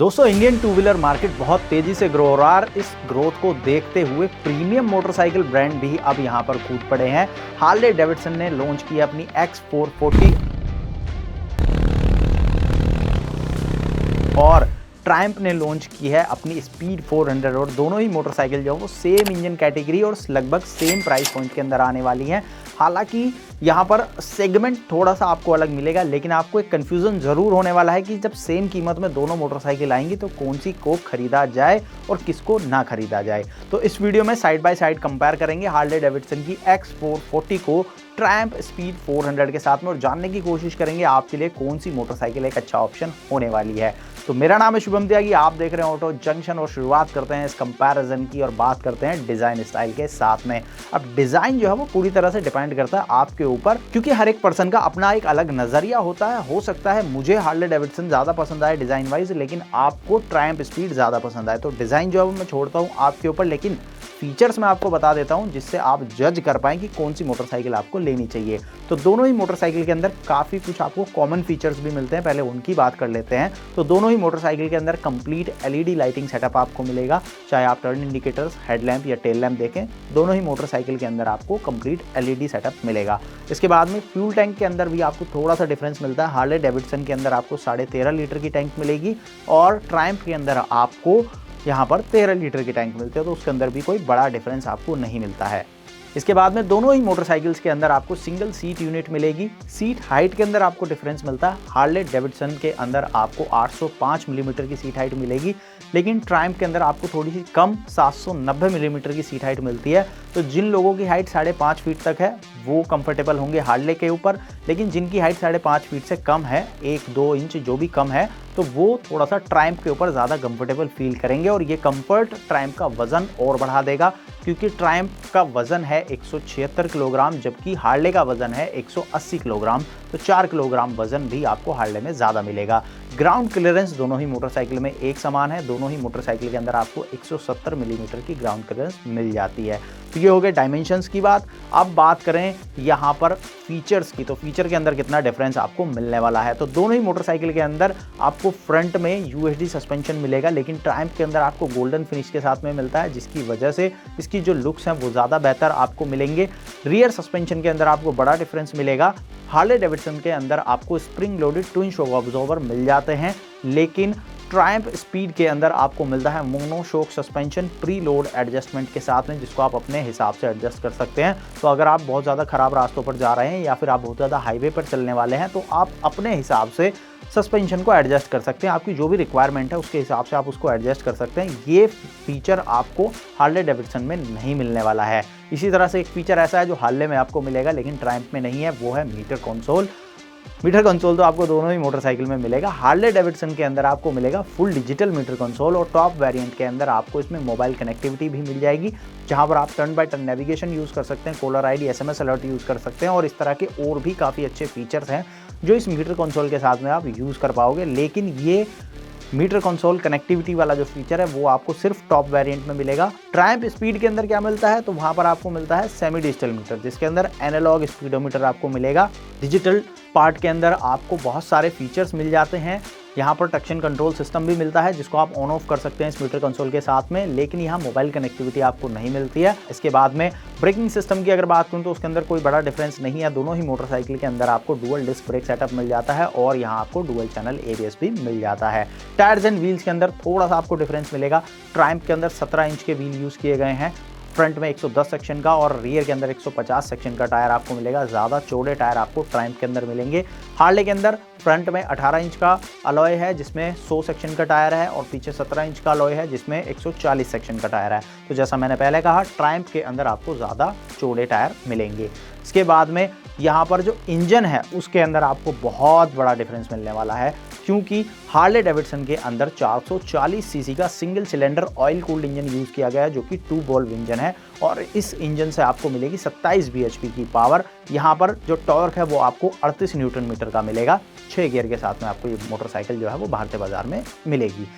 दोस्तों Indian two wheeler market बहुत तेजी से ग्रो हो रहा है। इस ग्रोथ को देखते हुए प्रीमियम मोटरसाइकिल ब्रांड भी अब यहां पर कूद पड़े हैं। हार्ले डेविडसन ने लॉन्च की अपनी X440 और ट्रायम्फ ने लॉन्च की है अपनी स्पीड 400 और दोनों ही मोटरसाइकिल जो है वो सेम इंजन कैटेगरी और लगभग सेम प्राइस पॉइंट के अंदर आने वाली हैं। हालांकि यहाँ पर सेगमेंट थोड़ा सा आपको अलग मिलेगा, लेकिन आपको एक कन्फ्यूजन जरूर होने वाला है कि जब सेम कीमत में दोनों मोटरसाइकिल आएंगी तो कौन सी को खरीदा जाए और किसको ना खरीदा जाए। तो इस वीडियो में साइड बाय साइड कंपेयर करेंगे हार्ले डेविडसन की X440 को ट्रायम्फ स्पीड 400 के साथ में और जानने की कोशिश करेंगे आपके लिए कौन सी मोटरसाइकिल एक अच्छा ऑप्शन होने वाली है। तो मेरा नाम है शुभम त्यागी, आप देख रहे हैं ऑटो जंक्शन और शुरुआत करते हैं इस कंपैरिजन की और बात करते हैं डिजाइन स्टाइल के साथ में। अब डिजाइन जो है वो पूरी तरह से डिपेंड करता है आपके ऊपर, क्योंकि हर एक पर्सन का अपना एक अलग नजरिया होता है। हो सकता है मुझे हार्ले डेविडसन ज्यादा पसंद आए डिजाइन वाइज, लेकिन आपको ट्रायम्फ स्पीड ज्यादा पसंद आए। तो डिजाइन जो है वो मैं छोड़ता हूँ आपके ऊपर, लेकिन फीचर्स मैं आपको बता देता हूं जिससे आप जज कर पाएं कि कौन सी मोटरसाइकिल आपको लेनी चाहिए। तो दोनों ही मोटरसाइकिल के अंदर काफ़ी कुछ आपको कॉमन फीचर्स भी मिलते हैं, पहले उनकी बात कर लेते हैं। तो दोनों ही मोटरसाइकिल के अंदर कंप्लीट एलईडी लाइटिंग सेटअप आपको मिलेगा, चाहे आप टर्न इंडिकेटर्स, हेडलैम्प या टेल लैम्प देखें, दोनों ही मोटरसाइकिल के अंदर आपको कंप्लीट एलईडी सेटअप मिलेगा। इसके बाद में फ्यूल टैंक के अंदर भी आपको थोड़ा सा डिफरेंस मिलता है। हार्ले डेविडसन के अंदर आपको 13.5 लीटर की टैंक मिलेगी और ट्रायम्फ के अंदर आपको यहाँ पर 13 लीटर की टैंक मिलते हैं, तो उसके अंदर भी कोई बड़ा डिफरेंस आपको नहीं मिलता है। इसके बाद में दोनों ही मोटरसाइकिल्स के अंदर आपको सिंगल सीट यूनिट मिलेगी। सीट हाइट के अंदर आपको डिफरेंस मिलता है। हार्ले डेविडसन के अंदर आपको 805 मिलीमीटर की सीट हाइट मिलेगी, लेकिन ट्रायम्फ के अंदर आपको थोड़ी सी कम 790 मिलीमीटर की सीट हाइट मिलती है। तो जिन लोगों की हाइट 5.5 फीट तक है वो कंफर्टेबल होंगे हार्ले के ऊपर, लेकिन जिनकी हाइट 5.5 फीट से कम है, 1-2 इंच जो भी कम है, तो वो थोड़ा सा ट्रायम्फ के ऊपर ज़्यादा कंफर्टेबल फील करेंगे। और ये कंफर्ट ट्रायम्फ का वजन और बढ़ा देगा, क्योंकि ट्रायम्फ का वजन है 176 किलोग्राम जबकि हार्ले का वजन है 180 किलोग्राम। तो 4 किलोग्राम वजन भी आपको हार्ले में ज़्यादा मिलेगा। ग्राउंड क्लियरेंस दोनों ही मोटरसाइकिल में एक समान है। दोनों ही मोटरसाइकिल के अंदर आपको 170 मिलीमीटर की ग्राउंड क्लियरेंस मिल जाती है। तो ये हो गए डायमेंशंस की बात। अब बात करें यहाँ पर फीचर्स की, तो फीचर के अंदर कितना डिफरेंस आपको मिलने वाला है। तो दोनों ही मोटरसाइकिल के अंदर आपको फ्रंट में यूएसडी सस्पेंशन मिलेगा, लेकिन ट्रायम्फ के अंदर आपको गोल्डन फिनिश के साथ में मिलता है, जिसकी वजह से इसकी जो लुक्स हैं वो ज़्यादा बेहतर आपको मिलेंगे। रियर सस्पेंशन के अंदर आपको बड़ा डिफरेंस मिलेगा। हार्ले डेविडसन के अंदर आपको spring loaded twin shock absorber मिल जाते हैं, लेकिन ट्रायम्फ स्पीड के अंदर आपको मिलता है mono shock suspension pre load adjustment के साथ में, जिसको आप अपने हिसाब से एडजस्ट कर सकते हैं। तो अगर आप बहुत ज़्यादा ख़राब रास्तों पर जा रहे हैं या फिर आप बहुत ज़्यादा हाईवे पर चलने वाले हैं, तो आप अपने हिसाब से सस्पेंशन को एडजस्ट कर सकते हैं। आपकी जो भी रिक्वायरमेंट है उसके हिसाब से आप उसको एडजस्ट कर सकते हैं। ये फीचर आपको हार्ले डेविडसन में नहीं मिलने वाला है। इसी तरह से एक फीचर ऐसा है जो हार्ले में आपको मिलेगा लेकिन ट्रायम्फ में नहीं है, वो है मीटर कंसोल। मीटर कंसोल तो आपको दोनों ही मोटरसाइकिल में मिलेगा। हार्ले डेविडसन के अंदर आपको मिलेगा फुल डिजिटल मीटर कंसोल और टॉप वेरिएंट के अंदर आपको इसमें मोबाइल कनेक्टिविटी भी मिल जाएगी, जहां पर आप turn by turn navigation use कर सकते हैं, caller ID, SMS alert use कर सकते हैं और इस तरह के और भी काफ़ी अच्छे फीचर्स हैं जो इस मीटर कंसोल के साथ में आप यूज़ कर पाओगे। लेकिन ये मीटर कंसोल कनेक्टिविटी वाला जो फीचर है वो आपको सिर्फ टॉप वेरिएंट में मिलेगा। ट्रायम्फ स्पीड के अंदर क्या मिलता है, तो वहां पर आपको मिलता है सेमी डिजिटल मीटर, जिसके अंदर एनालॉग स्पीडोमीटर आपको मिलेगा। डिजिटल पार्ट के अंदर आपको बहुत सारे फीचर्स मिल जाते हैं। यहाँ पर ट्रैक्शन कंट्रोल सिस्टम भी मिलता है जिसको आप ऑन ऑफ कर सकते हैं इस मीटर कंसोल के साथ में, लेकिन यहाँ मोबाइल कनेक्टिविटी आपको नहीं मिलती है। इसके बाद में ब्रेकिंग सिस्टम की अगर बात करूँ तो उसके अंदर कोई बड़ा डिफरेंस नहीं है। दोनों ही मोटरसाइकिल के अंदर आपको डुअल डिस्क ब्रेक सेटअप मिल जाता है और यहाँ आपको डुअल चैनल एबीएस भी मिल जाता है। टायर्स एंड व्हील्स के अंदर थोड़ा सा आपको डिफरेंस मिलेगा। ट्रायम्फ के अंदर 17 इंच के व्हील यूज़ किए गए हैं, फ्रंट में 110 सेक्शन का और रियर के अंदर 150 सेक्शन का टायर आपको मिलेगा। ज़्यादा चौड़े टायर आपको ट्रायम्फ के अंदर मिलेंगे। हार्ले के अंदर फ्रंट में 18 इंच का अलॉय है जिसमें 100 सेक्शन का टायर है और पीछे 17 इंच का अलॉय है जिसमें 140 सेक्शन का टायर है। तो जैसा मैंने पहले कहा, ट्रायम्फ के अंदर आपको ज़्यादा चौड़े टायर मिलेंगे। इसके बाद में यहाँ पर जो इंजन है उसके अंदर आपको बहुत बड़ा डिफरेंस मिलने वाला है, क्योंकि हार्ले डेविडसन के अंदर 440 सीसी का single cylinder oil cooled engine use किया गया है जो कि 2 वॉल्व इंजन है और इस इंजन से आपको मिलेगी 27 bhp की पावर। यहाँ पर जो टॉर्क है वो आपको 38 न्यूटन मीटर का मिलेगा। 6 गियर के साथ में आपको ये मोटरसाइकिल जो है वो भारतीय बाजार में मिलेगी।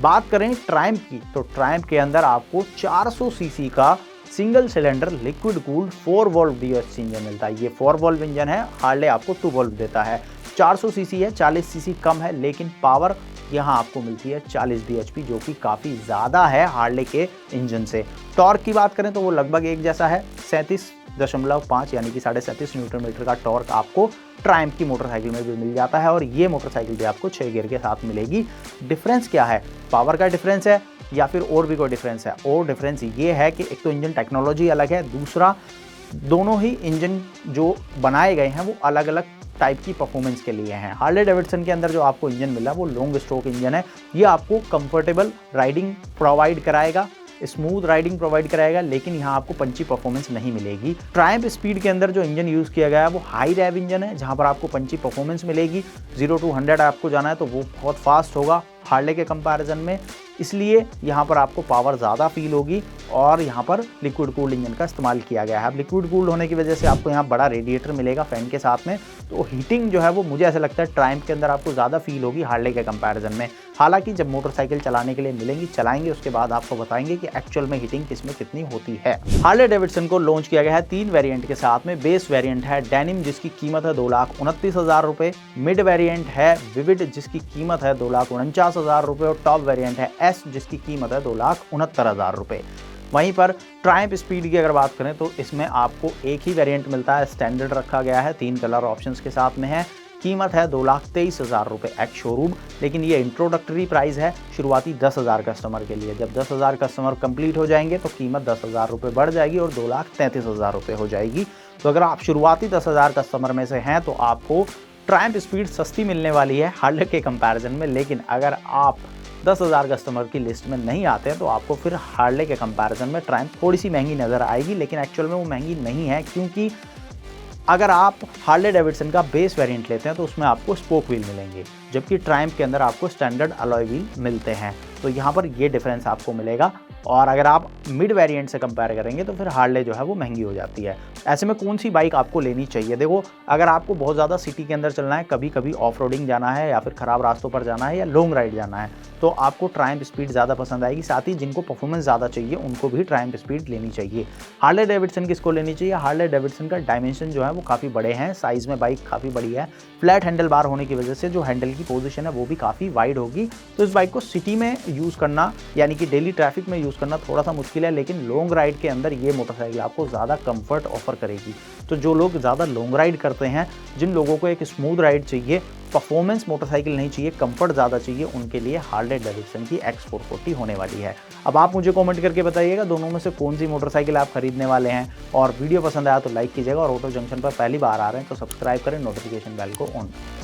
बात करें ट्रायम्फ की, तो ट्रायम्फ के अंदर आपको 400 सीसी का single cylinder liquid cooled 4 valve DOHC engine मिलता है। ये 4 वॉल्व इंजन है, हार्ले आपको 2 वॉल्व देता है। 400 सीसी है, 40 सीसी कम है, लेकिन पावर यहाँ आपको मिलती है 40 bhp, जो कि काफ़ी ज़्यादा है हार्ले के इंजन से। टॉर्क की बात करें तो वो लगभग एक जैसा है, 37.5 यानी कि 37.5 न्यूटन मीटर का टॉर्क आपको ट्रायम्फ की मोटरसाइकिल में भी मिल जाता है, और ये मोटरसाइकिल भी आपको 6 गियर के साथ मिलेगी। डिफरेंस क्या है? पावर का डिफरेंस है या फिर और भी कोई डिफरेंस है? और डिफरेंस ये है कि एक तो इंजन टेक्नोलॉजी अलग है, दूसरा दोनों ही इंजन जो बनाए गए हैं वो अलग अलग टाइप की परफॉर्मेंस के लिए हैं। हार्ले डेविडसन के अंदर जो आपको इंजन मिला वो लॉन्ग स्ट्रोक इंजन है। ये आपको कंफर्टेबल राइडिंग प्रोवाइड कराएगा, स्मूथ राइडिंग प्रोवाइड कराएगा, लेकिन यहाँ आपको पंची परफॉर्मेंस नहीं मिलेगी। ट्रायम्फ स्पीड के अंदर जो इंजन यूज़ किया गया है वो हाई रेव इंजन है, जहाँ पर आपको पंची परफॉर्मेंस मिलेगी। 0 to 100 आपको जाना है तो वो बहुत फास्ट होगा हार्ले के कंपैरिजन में, इसलिए यहाँ पर आपको पावर ज़्यादा फील होगी। और यहाँ पर लिक्विड कूल्ड इंजन का इस्तेमाल किया गया है। अब लिक्विड कूल्ड होने की वजह से आपको यहाँ बड़ा रेडिएटर मिलेगा फैन के साथ में, तो हीटिंग जो है वो मुझे ऐसा लगता है ट्रायम्फ के अंदर आपको ज़्यादा फील होगी हार्ले के कंपैरिजन में। हालांकि जब मोटरसाइकिल चलाने के लिए मिलेंगी, चलाएंगे, उसके बाद आपको बताएंगे कि एक्चुअल में हीटिंग किसमें कितनी होती है। हार्ले डेविडसन को लॉन्च किया गया है 3 वेरिएंट के साथ में। बेस वेरिएंट है डेनिम, जिसकी कीमत है 2,29,000 रुपये। मिड वेरिएंट है विविड, जिसकी कीमत है 2,49,000 रुपये। और टॉप वेरिएंट है एस, जिसकी कीमत है 2,69,000 रुपये। वहीं पर ट्रायम्फ स्पीड की अगर बात करें तो इसमें आपको एक ही वेरिएंट मिलता है, स्टैंडर्ड रखा गया है, 3 कलर ऑप्शंस के साथ में है। कीमत है 2,23,000 रुपये एक्स शोरूम, लेकिन ये इंट्रोडक्टरी प्राइस है शुरुआती 10,000 कस्टमर के लिए। जब 10,000 कस्टमर कंप्लीट हो जाएंगे तो कीमत 10,000 रुपये बढ़ जाएगी और 2,33,000 रुपये हो जाएगी। तो अगर आप शुरुआती 10,000 कस्टमर में से हैं तो आपको ट्रायम्फ स्पीड सस्ती मिलने वाली है हार्ले के कंपैरिजन में। लेकिन अगर आप 10,000 कस्टमर की लिस्ट में नहीं आते हैं तो आपको फिर हार्ले के कंपैरिजन में ट्रायम्फ थोड़ी सी महंगी नज़र आएगी, लेकिन एक्चुअल में वो महंगी नहीं है, क्योंकि अगर आप हार्ले डेविडसन का बेस वेरिएंट लेते हैं तो उसमें आपको स्पोक व्हील मिलेंगे, जबकि ट्रायम्फ के अंदर आपको स्टैंडर्ड अलॉय व्हील मिलते हैं। तो यहाँ पर ये डिफरेंस आपको मिलेगा। और अगर आप मिड वेरिएंट से कंपेयर करेंगे तो फिर हार्ले जो है वो महंगी हो जाती है। ऐसे में कौन सी बाइक आपको लेनी चाहिए? देखो, अगर आपको बहुत ज़्यादा सिटी के अंदर चलना है, कभी कभी ऑफ रोडिंग जाना है या फिर ख़राब रास्तों पर जाना है या लॉन्ग राइड जाना है, तो आपको ट्रायम्फ स्पीड ज़्यादा पसंद आएगी। साथ ही जिनको परफॉर्मेंस ज़्यादा चाहिए उनको भी ट्रायम्फ स्पीड लेनी चाहिए। हार्ले डेविडसन किसको लेनी चाहिए? हार्ले डेविडसन का डायमेंशन जो है वो काफ़ी बड़े हैं, साइज़ में बाइक काफ़ी बड़ी है। फ्लैट हैंडल बार होने की वजह से जो हैंडल की पोजीशन है वो भी काफ़ी वाइड होगी, तो इस बाइक को सिटी में यूज़ करना यानी कि डेली ट्रैफिक में यूज़ करना थोड़ा सा मुश्किल है, लेकिन लॉन्ग राइड के अंदर ये मोटरसाइकिल आपको ज़्यादा कंफर्ट ऑफर करेगी। तो जो लोग ज़्यादा लॉन्ग राइड करते हैं, जिन लोगों को एक स्मूथ राइड चाहिए, परफॉर्मेंस मोटरसाइकिल नहीं चाहिए, कंफर्ट ज़्यादा चाहिए, उनके लिए हार्ले डेविडसन की X440 होने वाली है। अब आप मुझे कमेंट करके बताइएगा दोनों में से कौन सी मोटरसाइकिल आप खरीदने वाले हैं, और वीडियो पसंद आया तो लाइक कीजिएगा, और ऑटो जंक्शन पर पहली बार आ रहे हैं तो सब्सक्राइब करें, नोटिफिकेशन बेल को ऑन करें।